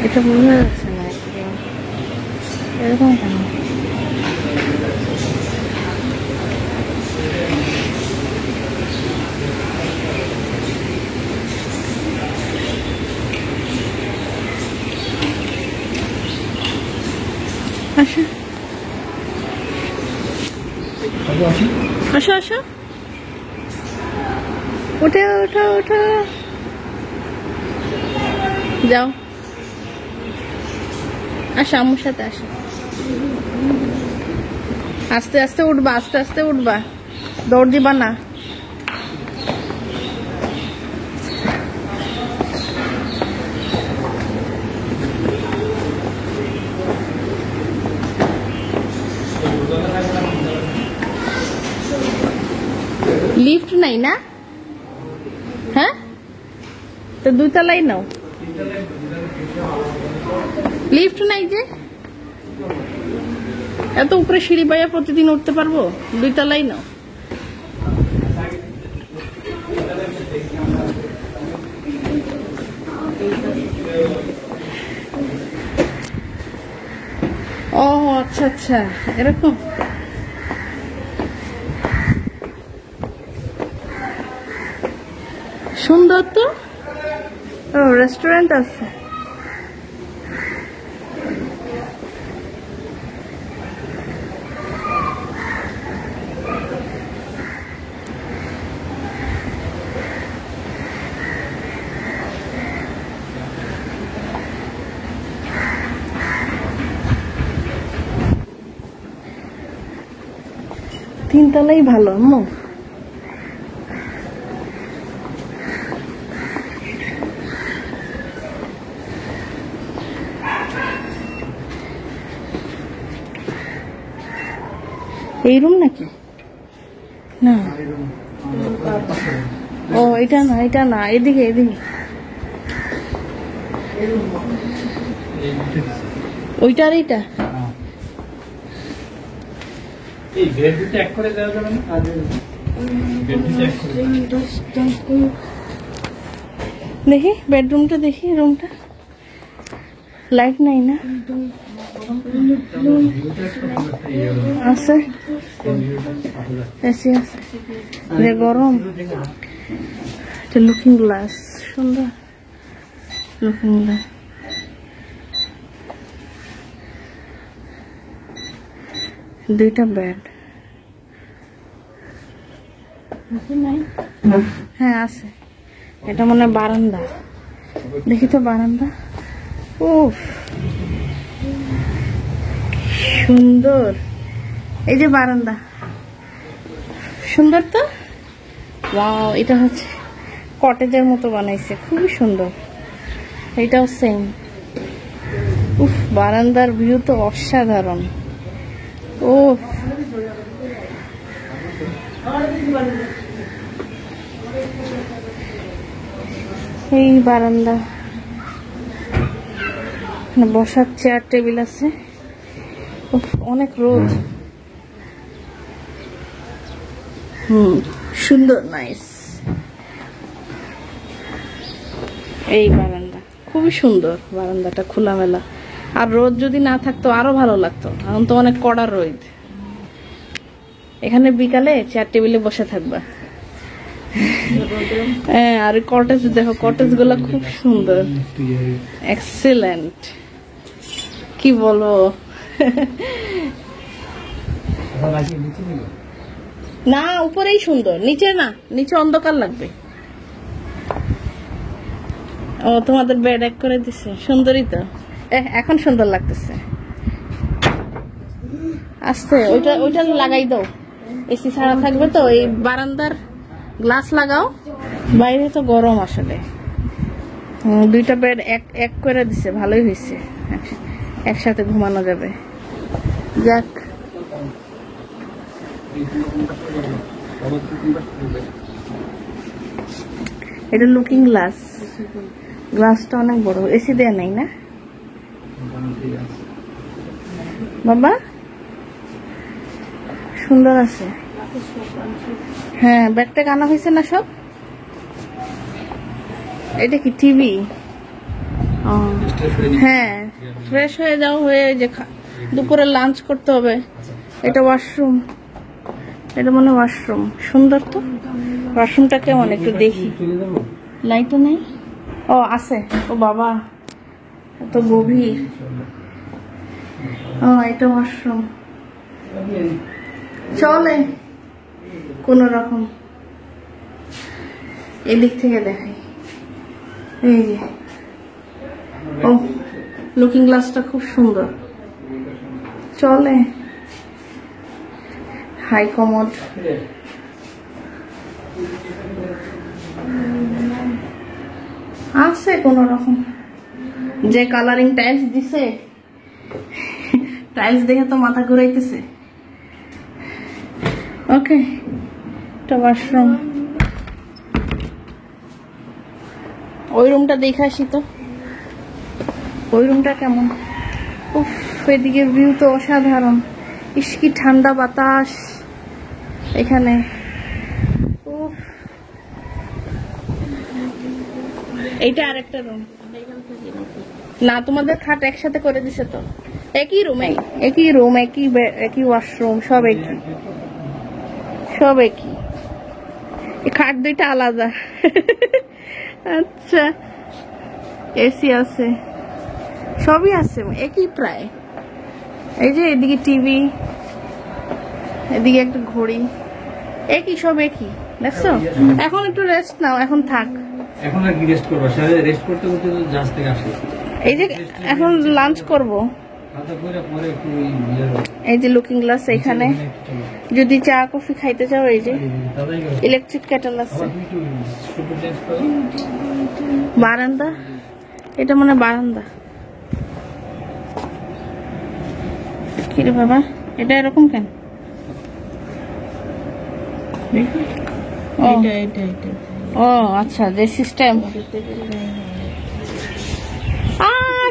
এটা বোঝা যাচ্ছে না এরকম কেন? আসো আসো আসো, উঠে ওঠো ওঠো, যাও আসো আম্মুর সাথে আসো। আস্তে আস্তে উঠবা, আস্তে আস্তে উঠবা, দৌড় দিবা না। লিফট নাই না? হ্যাঁ, তো 2 তলাই নাও। লিফট নাই যে, এত উপরে সিঁড়ি বাইয়া প্রতিদিন উঠতে পারবো? 2 তলাই নাও। ও আচ্ছা আচ্ছা, এরকম। সুন্দর তো। ও রেস্টুরেন্ট আছে। তিনতলাই ভালো আম্মু। এই রুম নাকি? না, ও এটা না, এটা না, এদিকে এদিকে। ওইটা আর এইটা। দেখি বেডরুমটা, দেখি রুমটা। লাইট নাই না? আছে, এসি আছে, গরম। লুকিং গ্লাস, সুন্দর লুকিং গ্লাস। দুইটা বেড। হ্যাঁ আছে, এটা মনে হয় বারান্দা। দেখি তো বারান্দা। ও সুন্দর, এই যে বারান্দা, সুন্দর তো। ওয়াও, এটা হচ্ছে কটেজের মতো বানাইছে, খুবই সুন্দর। এটাও সেম। উফ, বারান্দার ভিউ তো অসাধারণ। ও এই বারান্দা, বসার চেয়ার টেবিল আছে। অনেক রোদ। সুন্দর, নাইস। এই বারান্দা খুবই সুন্দর, বারান্দাটা খোলামেলা। আর রোদ যদি না থাকতো আরো ভালো লাগতো, এখন তো অনেক কড়া রোদ। এখানে বিকালে চেয়ার টেবিলে বসে থাকবা। হ্যাঁ, আর কটেজ দেখো, কটেজ গুলা খুব সুন্দর, এক্সেলেন্ট। কি বলবো। না, উপরেই সুন্দর, নিচে না, নিচে অন্ধকার লাগবে। ও তোমাদের বেড এক করে দিছে, সুন্দরই তো। এখন সুন্দর লাগতেছে। আস্তে, ওইটা লাগাই দাও, এসি ছাড়া থাকবে তো। এই বারান্দার গ্লাস লাগাও, বাইরে তো গরম আসলে। দুইটা বেড এক করে দিছে, ভালোই হয়েছে, একসাথে ঘুমানো যাবে। যাক, এটা লুকিং গ্লাস, গ্লাসটা অনেক বড়। এসি দেয়া নাই না বাবা? সুন্দর আছে। হ্যাঁ, ব্যাগটা আনা হয়েছে না সব। এটা কি টিভি? ও হ্যাঁ, ফ্রেশ হয়ে যাও, হয়ে যে দুপুরে লাঞ্চ করতে হবে। এটা ওয়াশরুম, এটা মনে ওয়াশরুম। সুন্দর তো ওয়াশরুমটা, কেমন একটু দেখি। লাইটও নেই, ও আছে। ও বাবা, এত গভীর। ও এটা ওয়াশরুম, চলে কোন রকম। এদিক থেকে দেখাই, এই যে ও লুকিং গ্লাসটা খুব সুন্দর, চলে। হাই কমোড, আছে কোন রকম। যে কালারিং টাইলস দিছে, টাইলস দেখে তো মাথা ঘুরাইতেছে। ওকে, এটা ওয়াশরুম। ওই রুমটা দেখে আসি তো, ওই রুমটা কেমন। উফ, এদিকে ভিউ তো অসাধারণ। ইস কি ঠান্ডা বাতাস এখানে। উফ, এইটা আরেকটা রুম না, তোমাদের খাট একসাথে করে দিছে তো। একই রুম, একই রুম, একই ওয়াশরুম, সব একই, সব একই। খাট দুইটা আলাদা। আচ্ছা, এসি আছে, সবই আছে, একই প্রায়। এই যে এদিকে টিভি, এদিকে একটা ঘড়ি, একই, সব একই। দেখছো? এখন একটু রেস্ট নাও, এখন থাক। এখন আর কি রেস্ট করবো? সারা রেস্ট করতে করতে তো জাহাজ থেকে আসি। এই যে এখন লাঞ্চ করব। এই যে লুকিং গ্লাস এখানে, যদি চা কফি খাইতে চাও এই যে ইলেকট্রিক কেটল আছে। বারান্দা, এটা মনে বারান্দা। কিরে বাবা, এটা এরকম কেন? ও আচ্ছা, যে সিস্টেম।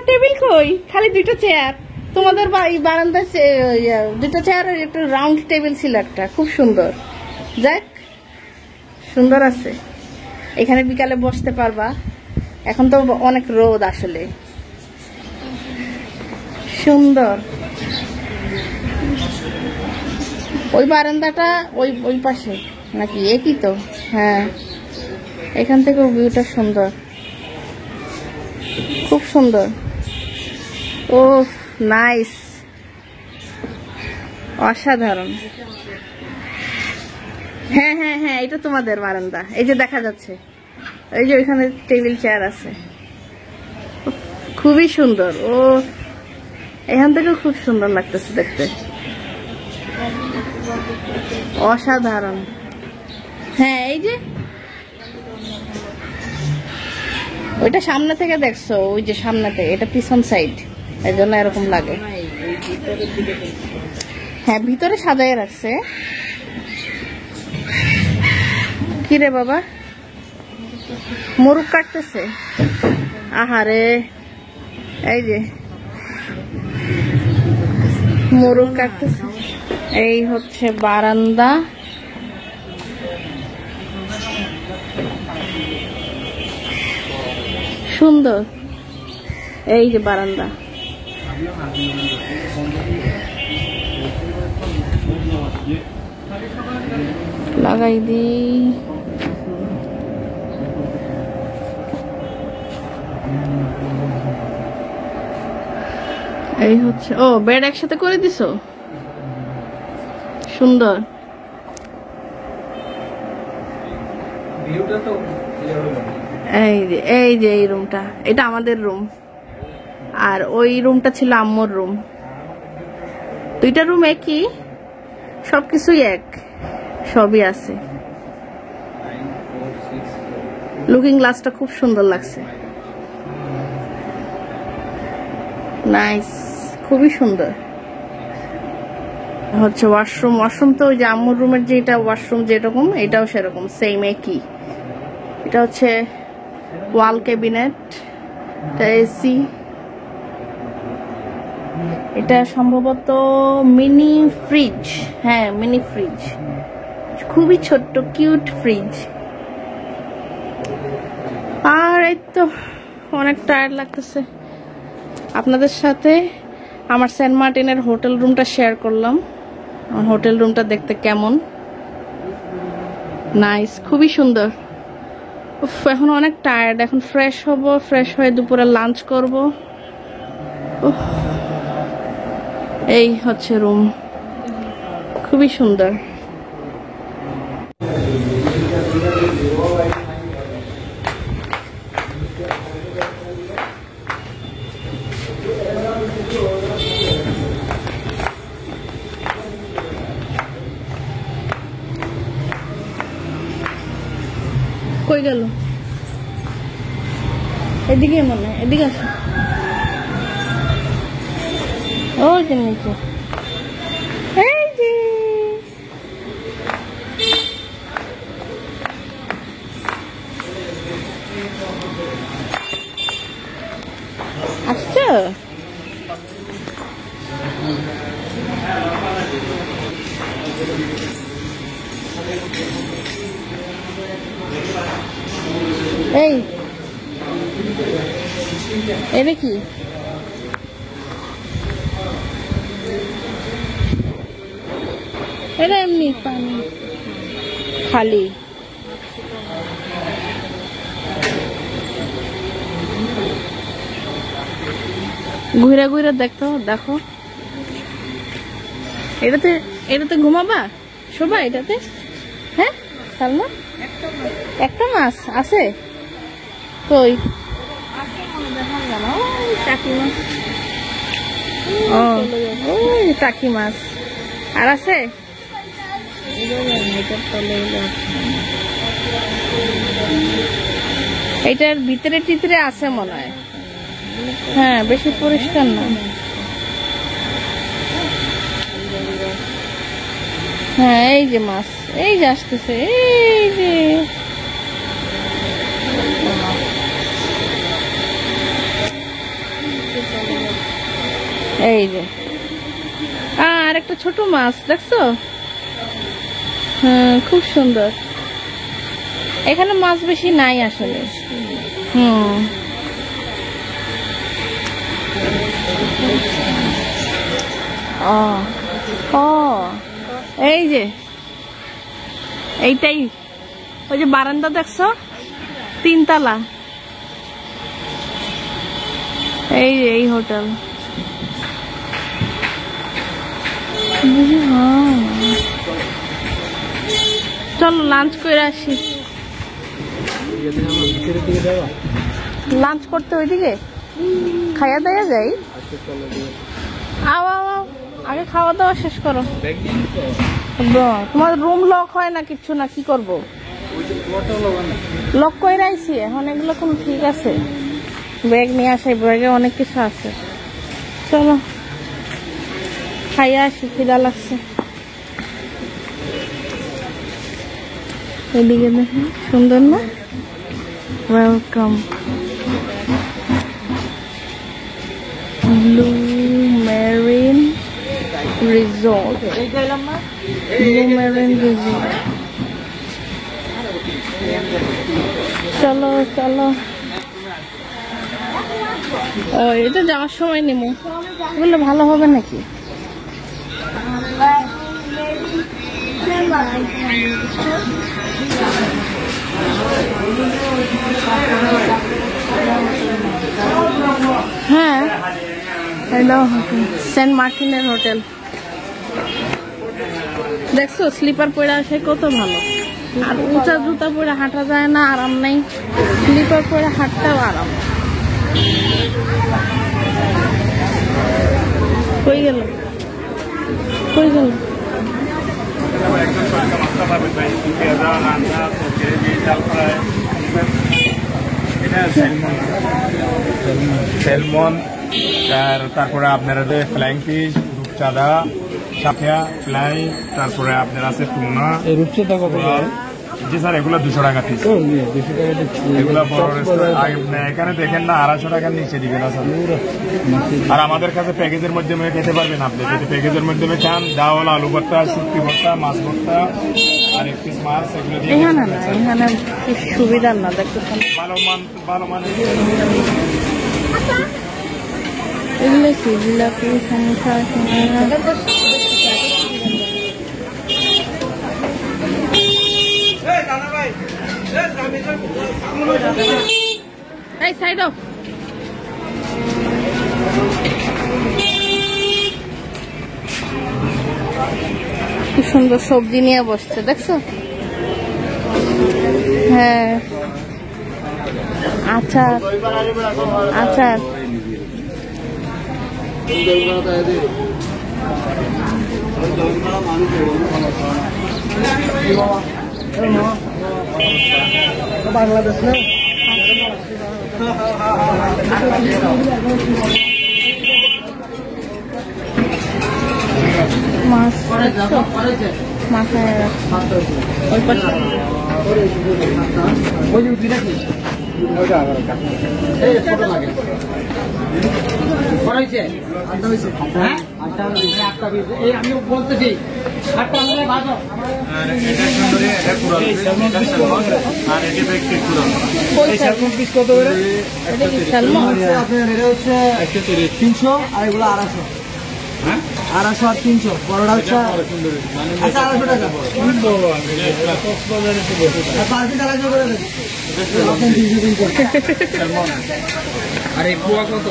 টেবিল কই? খালি দুইটা চেয়ার। তোমাদের বারান্দা দুইটা চেয়ার, একটা রাউন্ড টেবিল ছিল একটা, খুব সুন্দর। যাক, সুন্দর আছে। এখানে বিকালে বসতে পারবা। এখন তো অনেক রোদ, আসলে সুন্দর। ওই বারান্দাটা ওই পাশে নাকি? একই তো, হ্যাঁ। এখান থেকে ভিউটা সুন্দর, খুব সুন্দর। ও নাইস, অসাধারণ। হ্যাঁ হ্যাঁ হ্যাঁ, এটা তোমাদের বারান্দা। এই যে দেখা যাচ্ছে, এই যে ওইখানে টেবিল চেয়ার আছে, খুবই সুন্দর। ও এখান থেকেও খুব সুন্দর লাগতেছে দেখতে, অসাধারণ। হ্যাঁ, এই যে ওইটা সামনে থেকে দেখছো, ওই যে সামনে থেকে, এটা পিছন সাইড, এই জন্য এরকম লাগে। হ্যাঁ, ভিতরে সাজায় রাখছে। কিরে বাবা, মোরগ কাটতেছে? আহারে, এই যে মোরগ কাটতেছে। এই হচ্ছে বারান্দা। সুন্দর, এই যে বারান্দা। লাগাই দিই। এই হচ্ছে, ও বেড একসাথে করে দিছো, সুন্দর। এই যে এই রুমটা, এটা আমাদের রুম, আর ওই রুমটা ছিল আম্মুর রুম। দুইটা রুম একই, সবকিছুই এক, সবই আছে। লুকিং গ্লাসটা খুব সুন্দর লাগছে, নাইস, খুবই সুন্দর। হচ্ছে ওয়াশরুম। ওয়াশরুম তো ওই যে আম্মুর রুমের যেটা ওয়াশরুম যেরকম, এটাও সেরকম, সেম একই। এটা হচ্ছে ওয়াল ক্যাবিনেট, এটা এসি। এটা সম্ভবত মিনি ফ্রিজ, হ্যাঁ মিনি ফ্রিজ, খুবই ছোট্ট কিউট ফ্রিজ। আর এই তো অনেক টায়ার্ড লাগতেছে। আপনাদের সাথে আমার সেন্ট মার্টিনের হোটেল রুমটা শেয়ার করলাম। আমার হোটেল রুমটা দেখতে কেমন, নাইস, খুবই সুন্দর। উফ, এখন অনেক টায়ার্ড, এখন ফ্রেশ হব, ফ্রেশ হয়ে দুপুরে লাঞ্চ করব। উফ, এই হচ্ছে রুম, খুবই সুন্দর। কই গেল? এদিকে মনে হয়, এদিকে আসো। ওই যে নিচে, এই যে আসছো। এই এটা কি? এটা এমনি পানি খালি। ঘুরে ঘুরে দেখো, দেখো এটাতে ঘুমাবা শোভা? এটাতে হ্যাঁ সালমা, একটা মাছ আছে কই? টাকি মাছ, ওই টাকি মাছ আর আছে। এইটার ভিতরে টিতরে আছে মনে হয়। হ্যাঁ, বেশি পরিষ্কার না। হ্যাঁ, এই যে মাছ, এই যে আসতেছে, এই যে এই যে আর একটা ছোট মাছ দেখছো? হ্যাঁ, খুব সুন্দর। এখানে মাছ বেশি নাই আসলে। ও ও, এই যে এইটাই, ওই যে বারান্দা দেখছো, 3 তলা, এই যে এই হোটেল। চলো লাঞ্চ করে আসি। লাঞ্চ করতে ওইদিকে খাইয়া দেয়া যাই। আও আও আও, আগে খাওয়া দাওয়া শেষ করো। তোমার রুম লক হয় না কিচ্ছু না, কি করবো? লক করে আইছি, এখন এগুলো কোন ঠিক আছে? ব্যাগ নিয়ে আসে, ব্যাগে অনেক কিছু আছে। চলো খাইয়া আসি, খিদা লাগছে। এদিকে দেখেন, সুন্দর না? Welcome blue marine resort, blue marine resort. চলো চলো, ও এটা যাওয়ার সময় নেবো, বললে ভালো হবে নাকি? হ্যাঁ, সেন্ট মার্টিনের হোটেল দেখছো? স্লিপার পরে আসে কত ভালো। আর উঁচা জুতা পরে হাঁটা যায় না, আরাম নাই। স্লিপার পরে হাঁটতেও আরাম। কই গেল, কই গেল? সেলমন, তারপরে আপনার ফ্লাইং ফিশ, রূপচাঁদা, সাপিয়া, ফ্লাই, তারপরে আপনার আছে টুনা, এই রূপচাঁদা কত? জি স্যার, এগুলো 200 টাকা পিস। এগুলো বড় রেস্টুরেন্ট এখানে দেখেন না 250 টাকার নিচে দিবে না স্যার। আর আমাদের কাছে প্যাকেজের মাধ্যমে খেতে পারবেন আপনি, যদি প্যাকেজের মাধ্যমে খান, ডাউল, আলু ভর্তা, শুটকি ভর্তা, মাছ ভর্তা আর এক পিস মাছ, এগুলো দিয়ে এখানে না, এখানে সুবিধা না দেখতে ভালো মান এগুলো কি জিলাপি, সমোসা, এই সাইড অফ। কি সুন্দর সবজি নিয়ে বসছে দেখছো? হ্যাঁ, আচার আচার বাংলাদেশ না মাছ মাথায় ওই পাশে আমি বলতেছি আর পিস কত করে? এটা কি সালমন? আপনার এটা হচ্ছে 300 আর এগুলো 250। 250 আর 300 বড়টা হচ্ছে 250 টাকা। আর এই পোয়া কত?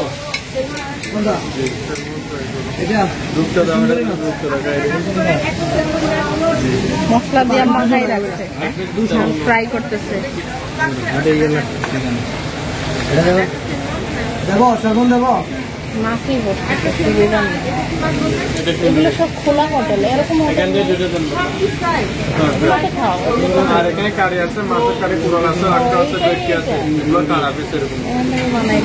মশলা দিয়ে মাখাই রাখছে, ফ্রাই করতেছে। দেবো সেগুন দেবো। মাছই বসতেছে, সুবিধা নেই। এগুলো সব খোলা হোটেল, এরকম হোটেল খাওয়া আর এখানে কারি আছে, মাছের কারি পুরান আছে, আটটা আছে, বেটকি আছে, এগুলো কারা পিস এরকম। বানাই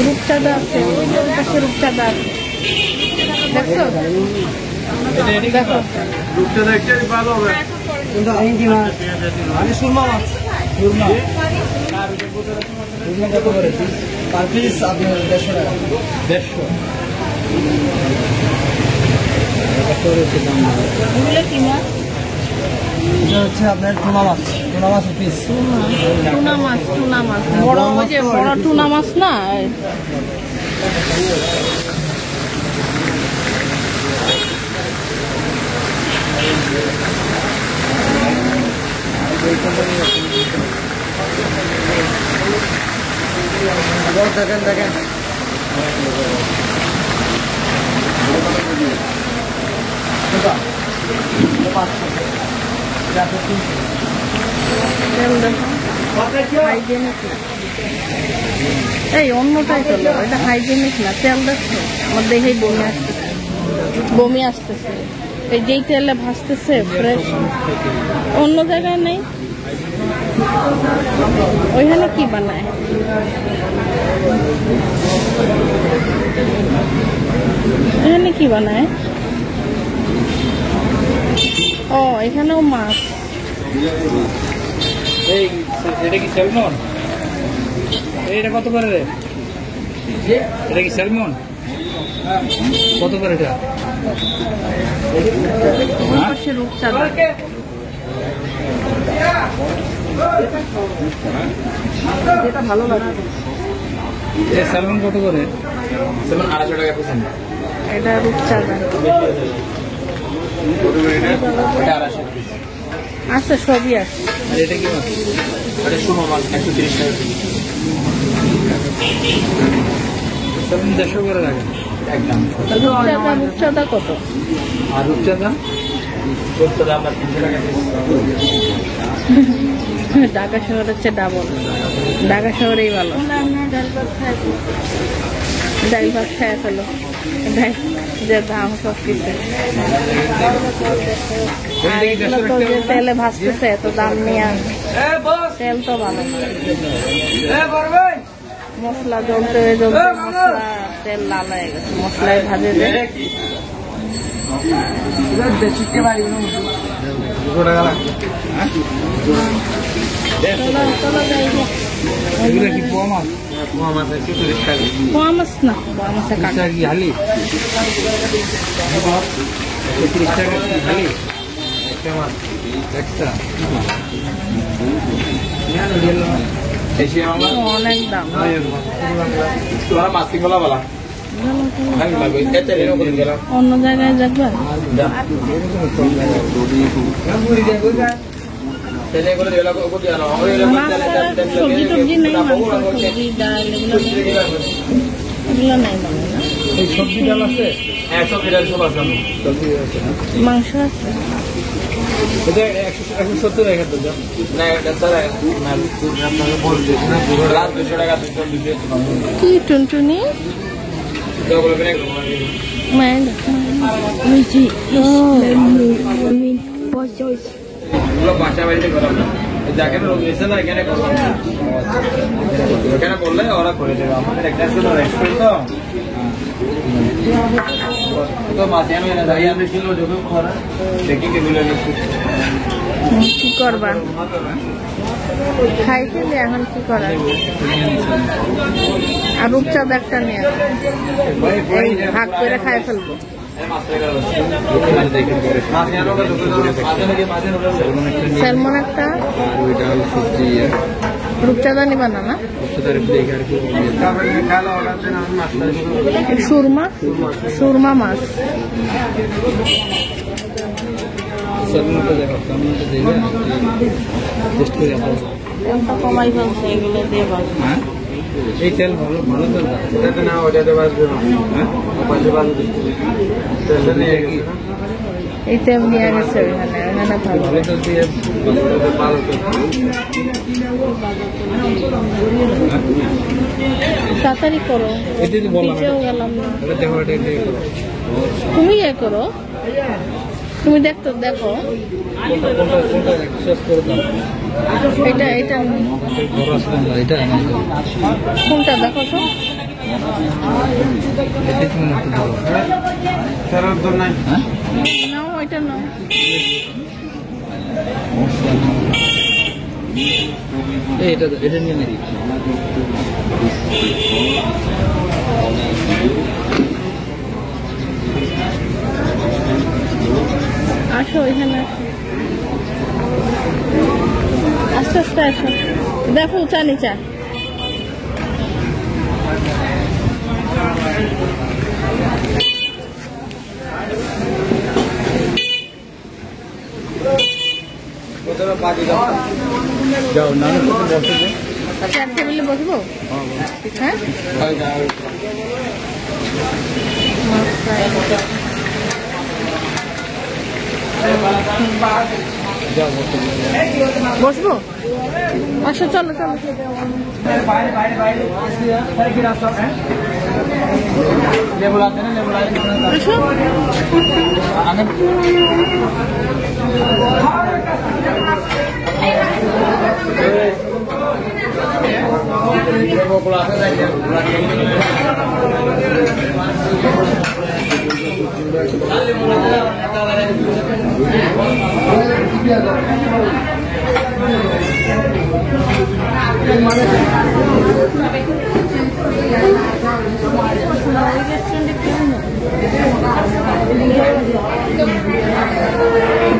রূপচাঁদা আছে, ওই পাশে রূপচাঁদা আছে দেখছো? দেখো রূপটা দেখতে ভালো হবে। সুরমা মাছ, সুরমা কত করে পার পিস? আপনার 150 টাকা। 150 এগুলো কি মাছ? এটা হচ্ছে আপনার টুনা মাছ, টুনা মাছ পিস। টুনা মাছ, টুনা মাছ বড়, ওই যে বড় টুনা মাছ না? দেখেন দেখেন এই অন্যটাই চলো, এটা হাইজেনিক না। তেল দেখছো? আমার দেখেই বমি আসতেছে, বমি আসতেছে। এই যেই তেলে ভাজতেছে ফ্রেশ, অন্য জায়গায় নেই। ওইখানে কি বানায়? এখানে কি বানায়? ও, এখানেও মাছ। এটা কি স্যালমন? এটা কত করে রে? এটা কি স্যালমন? কত করে এটা? পাশে রূপচাঁদা। এটা ভালো লাগে। স্যালমন কত করে? স্যালমন 250 টাকা পিস। এটা রূপচাঁদা আছে, সবই আছে। এটা কি মাছ? এটা সুরমা মাছ 130 টাকা। স্যালমন 150 করে লাগে একদম। রূপচাঁদা কত? আর রূপচাঁদা আমরা 300 টাকা পিস। ঢাকা শহর হচ্ছে ডাবল, ঢাকা শহরেই ভালো। ডাল ভাত খায় ফেলো, যে দাম সব কিছু। আর এগুলো তো যে তেলে ভাজতেছে, এত দাম নিয়ে তেল তো ভালো না। মশলা জ্বলতে জ্বলতে মশলা তেল লাল হয়ে গেছে, মশলায় ভাজে যে। 200 টাকা লাগবে। চলো যাই গে। এগুলো কি পোয়া মাছ? পোয়া মাছ আছে 40 টাকা। পোয়া মাছ না, পোয়া মাছের কাটা। এটা কি হালি? 30 টাকা কি হালি? একটা মাছ একটা। এসে আমরা অনেক দাম। তোরা মাছ কিনলা বলা ভালো লাগবে এতে রেনো করে গেলাম অন্য জায়গায় যাবেন? তেলে করে গেলাম ওকে দিয়ে আনো সবজি টবজি নেই, মাংস সবজি ডাল এগুলো নেই মানে না। এই সবজি ডাল আছে? হ্যাঁ সব এটা সব আছে সবজি আছে না? মাংস আছে? এটা 170 টাকা তো যা। না এটা স্যার না আপনাকে বল দিয়েছি না 200 টাকা দিতে কি টুনটুনি তো বলবেন না মাইন্ড মিজি পুরো বাসা বাড়িতে করাম না যাকে রোগ নিয়েছে না এখানে করলাম এখানে বললে ওরা করে দেবে আমাদের একটা শুধু রেস্টুরেন্ট তো মাসে আমি না যাই আমি কিলো যখন খরা দেখি কে মিলে কি করবা? খাইতে এখন কি করা? আর রূপচাঁদ একটা নিয়ে ভাগ করে খাই ফেলবো। স্যালমন একটা, রূপচাঁদা নিবা না? না সুরমা, সুরমা মাছ কমাই ফেলছে এগুলো দিয়ে বাজবো। এই তেল ভালো ভালো তেল ওটাতে না ওটাতে বাজবো না পাশে বাজবো এই তেল নিয়ে গেছে ওইখানে, ওইখানে ভালো। ভালো তেল দিয়ে ভালো তো তাড়াতাড়ি করো, এটাই তো বললাম পিছেও গেলাম না। এটা দেখো এটা তুমি ইয়ে করো, তুমি দেখো কোনটা কোনটা শেষ করে দাও এটা এটা বড় আসলে না এটা কোনটা দেখো তো। এটা তুমি একটু বড় ফেরত দর নাই হ্যাঁ নাও এটা নাও। এটা এটা নিয়ে নেই আসো এখানে আসো, আস্তে আস্তে আসো। দেখো উঁচা নিচা। যাও না বসে যে চেয়ার টেবিলে বসবো? হ্যাঁ বসবো? আসো চলো চলো।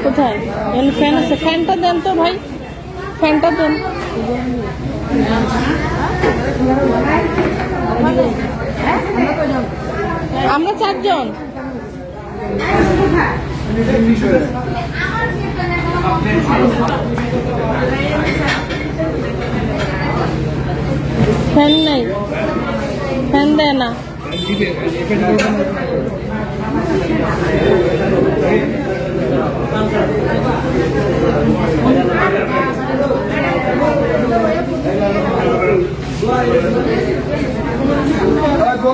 কোথায় ফ্যান আছে? ফ্যানটা দেন তো ভাই, ফ্যানটা দেন। আমরা 4 জন। ফ্যান নাই, ফ্যান দেয় না। দো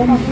মাস